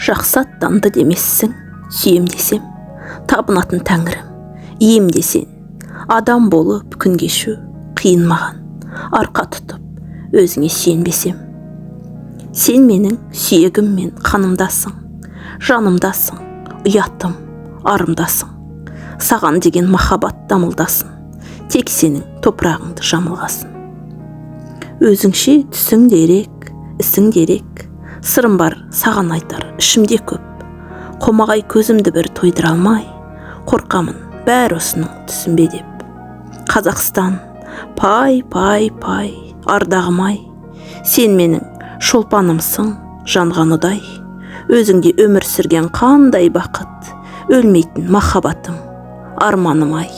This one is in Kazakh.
Жақсы аттанды демессің, сүйем десем, табынатын тәңірім, ием десен, адам болып күн кешу қиын маған, арқа тұтып, өзіңе сүйенбесем. Сен менің сүйегім мен қанымдасың, жанымдасың, ұятым, арымдасың. Саған деген махаббат дамылдасын, тек сенің топырағыңды жамылғасын. Өзіңше түсің дерек, ісің дерек, сырым бар саған айтар ішімде көп. Қомағай көзімді бір тойдыра алмай, қорқамын бәрі осының түсінбе деп. Қазақстан, пай, пай, пай, ардағым-ай, сен менің шолпанымсың, жанған ұдай, өзіңде өмір сүрген қандай бақыт, өлмейтін махаббатым, арманым-ай.